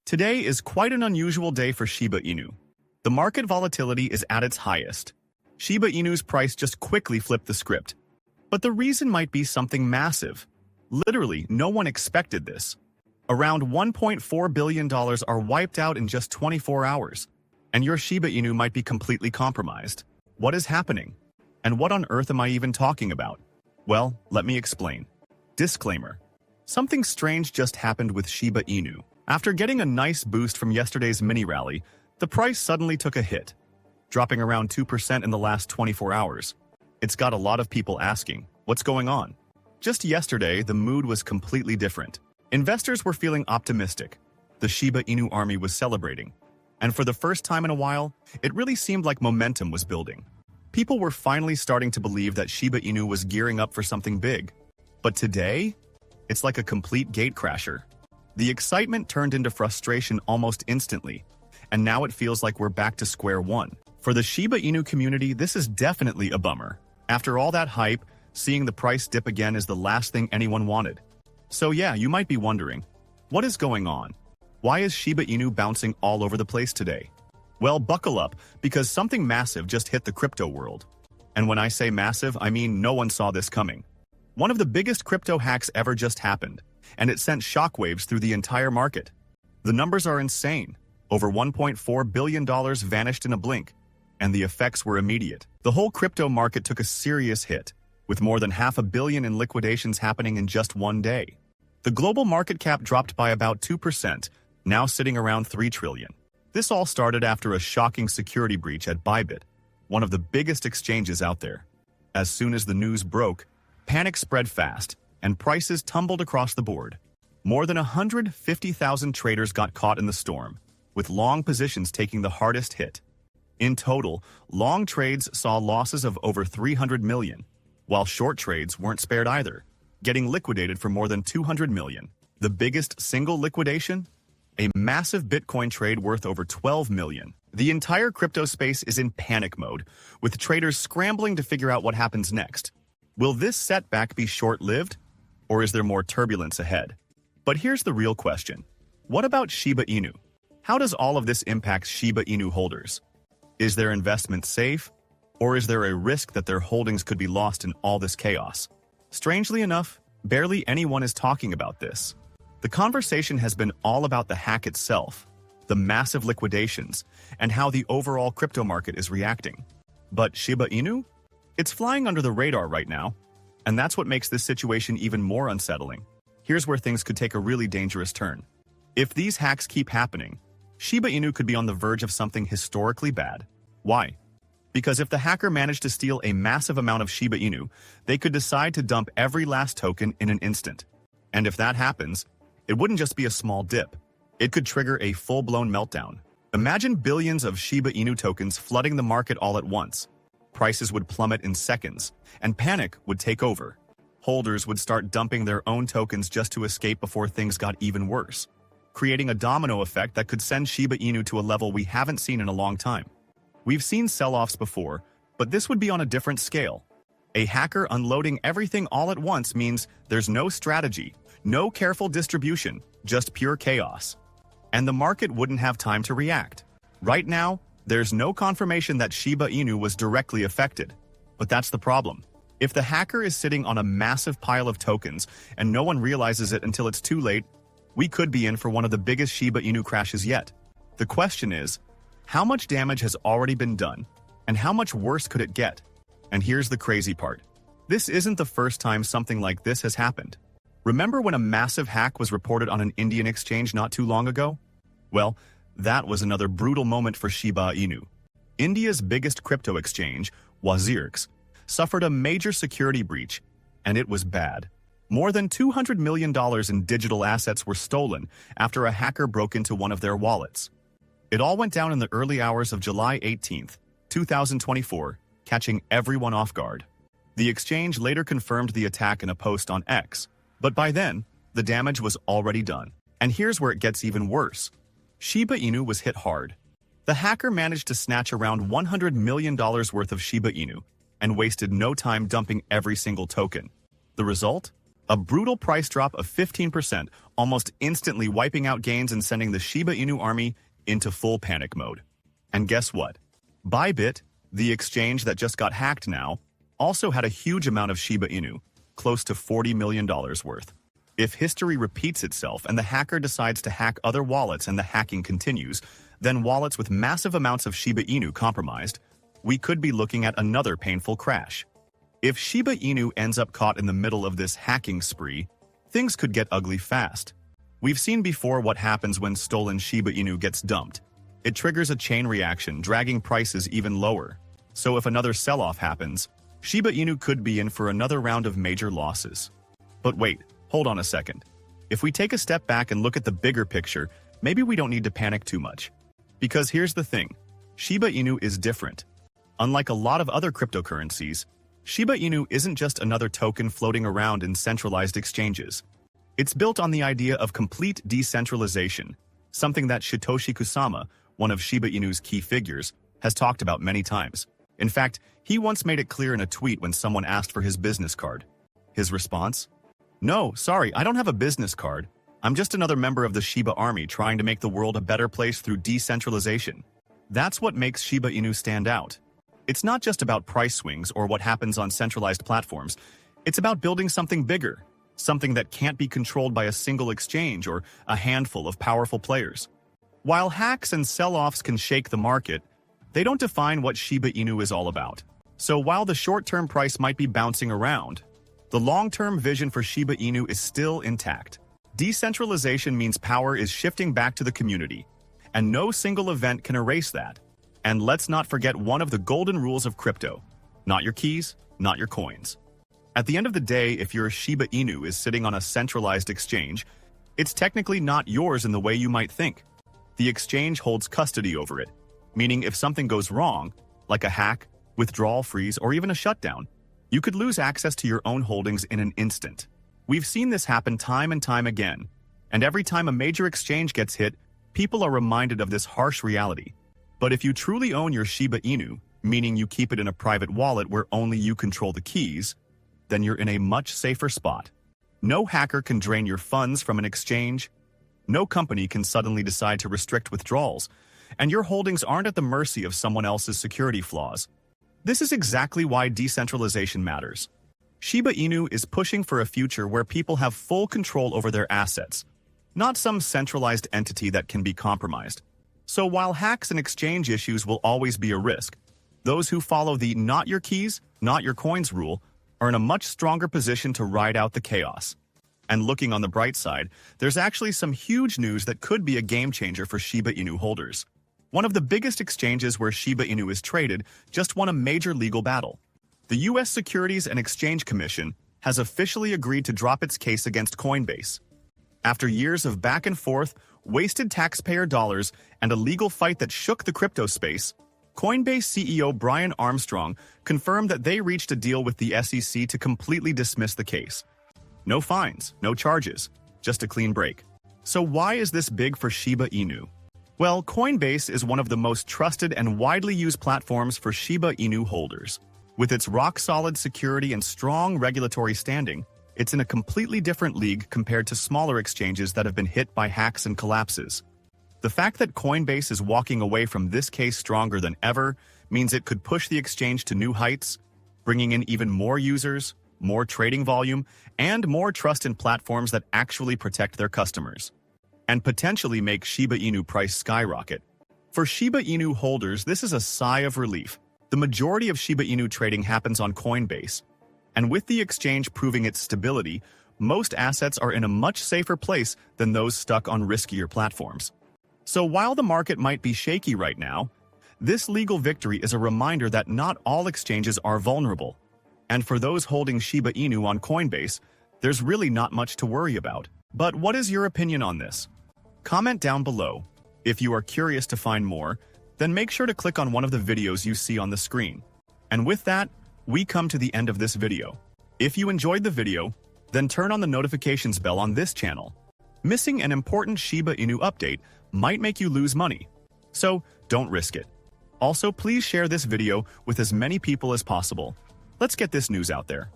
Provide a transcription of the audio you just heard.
Today is quite an unusual day for Shiba Inu. The market volatility is at its highest. Shiba Inu's price just quickly flipped the script. But the reason might be something massive. Literally, no one expected this. Around $1.4 billion are wiped out in just 24 hours. And your Shiba Inu might be completely compromised. What is happening? And what on earth am I even talking about? Well, let me explain. Disclaimer. Something strange just happened with Shiba Inu. After getting a nice boost from yesterday's mini rally, the price suddenly took a hit, dropping around 2% in the last 24 hours. It's got a lot of people asking, what's going on? Just yesterday, the mood was completely different. Investors were feeling optimistic. The Shiba Inu army was celebrating. And for the first time in a while, it really seemed like momentum was building. People were finally starting to believe that Shiba Inu was gearing up for something big. But today, it's like a complete gatecrasher. The excitement turned into frustration almost instantly, and now it feels like we're back to square one. For the Shiba Inu community, this is definitely a bummer. After all that hype, seeing the price dip again is the last thing anyone wanted. So yeah, you might be wondering, what is going on? Why is Shiba Inu bouncing all over the place today? Well, buckle up, because something massive just hit the crypto world. And when I say massive, I mean no one saw this coming. One of the biggest crypto hacks ever just happened, and it sent shockwaves through the entire market. The numbers are insane. Over $1.4 billion vanished in a blink, and the effects were immediate. The whole crypto market took a serious hit, with more than $500 million in liquidations happening in just one day. The global market cap dropped by about 2%, now sitting around $3 trillion. This all started after a shocking security breach at Bybit, one of the biggest exchanges out there. As soon as the news broke, panic spread fast, and prices tumbled across the board. More than 150,000 traders got caught in the storm, with long positions taking the hardest hit. In total, long trades saw losses of over 300 million, while short trades weren't spared either, getting liquidated for more than 200 million. The biggest single liquidation? A massive Bitcoin trade worth over 12 million. The entire crypto space is in panic mode, with traders scrambling to figure out what happens next. Will this setback be short-lived, or is there more turbulence ahead? But here's the real question. What about Shiba Inu? How does all of this impact Shiba Inu holders? Is their investment safe, or is there a risk that their holdings could be lost in all this chaos? Strangely enough, barely anyone is talking about this. The conversation has been all about the hack itself, the massive liquidations, and how the overall crypto market is reacting. But Shiba Inu? It's flying under the radar right now, and that's what makes this situation even more unsettling. Here's where things could take a really dangerous turn. If these hacks keep happening, Shiba Inu could be on the verge of something historically bad. Why? Because if the hacker managed to steal a massive amount of Shiba Inu, they could decide to dump every last token in an instant. And if that happens, it wouldn't just be a small dip. It could trigger a full-blown meltdown. Imagine billions of Shiba Inu tokens flooding the market all at once. Prices would plummet in seconds, and panic would take over. Holders would start dumping their own tokens just to escape before things got even worse, creating a domino effect that could send Shiba Inu to a level we haven't seen in a long time. We've seen sell-offs before, but this would be on a different scale. A hacker unloading everything all at once means there's no strategy, no careful distribution, just pure chaos. And the market wouldn't have time to react. Right now, there's no confirmation that Shiba Inu was directly affected. But that's the problem. If the hacker is sitting on a massive pile of tokens and no one realizes it until it's too late, we could be in for one of the biggest Shiba Inu crashes yet. The question is, how much damage has already been done, and how much worse could it get? And here's the crazy part. This isn't the first time something like this has happened. Remember when a massive hack was reported on an Indian exchange not too long ago? Well, that was another brutal moment for Shiba Inu. India's biggest crypto exchange, Wazirx, suffered a major security breach, and it was bad. More than $200 million in digital assets were stolen after a hacker broke into one of their wallets. It all went down in the early hours of July 18, 2024, catching everyone off guard. The exchange later confirmed the attack in a post on X, but by then, the damage was already done. And here's where it gets even worse. Shiba Inu was hit hard. The hacker managed to snatch around $100 million worth of Shiba Inu and wasted no time dumping every single token. The result? A brutal price drop of 15%, almost instantly wiping out gains and sending the Shiba Inu army into full panic mode. And guess what? Bybit, the exchange that just got hacked now, also had a huge amount of Shiba Inu, close to $40 million worth. If history repeats itself and the hacker decides to hack other wallets and the hacking continues, then wallets with massive amounts of Shiba Inu compromised, we could be looking at another painful crash. If Shiba Inu ends up caught in the middle of this hacking spree, things could get ugly fast. We've seen before what happens when stolen Shiba Inu gets dumped. It triggers a chain reaction, dragging prices even lower. So if another sell-off happens, Shiba Inu could be in for another round of major losses. But wait, hold on a second. If we take a step back and look at the bigger picture, maybe we don't need to panic too much. Because here's the thing, Shiba Inu is different. Unlike a lot of other cryptocurrencies, Shiba Inu isn't just another token floating around in centralized exchanges. It's built on the idea of complete decentralization, something that Satoshi Kusama, one of Shiba Inu's key figures, has talked about many times. In fact, he once made it clear in a tweet when someone asked for his business card. His response? "No, sorry, I don't have a business card. I'm just another member of the Shiba army trying to make the world a better place through decentralization." That's what makes Shiba Inu stand out. It's not just about price swings or what happens on centralized platforms. It's about building something bigger, something that can't be controlled by a single exchange or a handful of powerful players. While hacks and sell-offs can shake the market, they don't define what Shiba Inu is all about. So while the short-term price might be bouncing around, the long-term vision for Shiba Inu is still intact. Decentralization means power is shifting back to the community, and no single event can erase that. And let's not forget one of the golden rules of crypto: not your keys, not your coins. At the end of the day, if your Shiba Inu is sitting on a centralized exchange, it's technically not yours in the way you might think. The exchange holds custody over it, meaning if something goes wrong, like a hack, withdrawal freeze, or even a shutdown, you could lose access to your own holdings in an instant. We've seen this happen time and time again, and every time a major exchange gets hit, people are reminded of this harsh reality. But if you truly own your Shiba Inu, meaning you keep it in a private wallet where only you control the keys, then you're in a much safer spot. No hacker can drain your funds from an exchange. No company can suddenly decide to restrict withdrawals, and your holdings aren't at the mercy of someone else's security flaws. This is exactly why decentralization matters. Shiba Inu is pushing for a future where people have full control over their assets, not some centralized entity that can be compromised. So while hacks and exchange issues will always be a risk, those who follow the not your keys, not your coins rule are in a much stronger position to ride out the chaos. And looking on the bright side, there's actually some huge news that could be a game changer for Shiba Inu holders. One of the biggest exchanges where Shiba Inu is traded just won a major legal battle. The U.S. Securities and Exchange Commission has officially agreed to drop its case against Coinbase. After years of back and forth, wasted taxpayer dollars, and a legal fight that shook the crypto space, Coinbase CEO Brian Armstrong confirmed that they reached a deal with the SEC to completely dismiss the case. No fines, no charges, just a clean break. So why is this big for Shiba Inu? Well, Coinbase is one of the most trusted and widely used platforms for Shiba Inu holders. With its rock-solid security and strong regulatory standing, it's in a completely different league compared to smaller exchanges that have been hit by hacks and collapses. The fact that Coinbase is walking away from this case stronger than ever means it could push the exchange to new heights, bringing in even more users, more trading volume, and more trust in platforms that actually protect their customers, and potentially make Shiba Inu price skyrocket. For Shiba Inu holders, this is a sigh of relief. The majority of Shiba Inu trading happens on Coinbase, and with the exchange proving its stability, most assets are in a much safer place than those stuck on riskier platforms. So while the market might be shaky right now, this legal victory is a reminder that not all exchanges are vulnerable. And for those holding Shiba Inu on Coinbase, there's really not much to worry about. But what is your opinion on this? Comment down below. If you are curious to find more, then make sure to click on one of the videos you see on the screen. And with that, we come to the end of this video. If you enjoyed the video, then turn on the notifications bell on this channel. Missing an important Shiba Inu update might make you lose money, so don't risk it. Also, please share this video with as many people as possible. Let's get this news out there.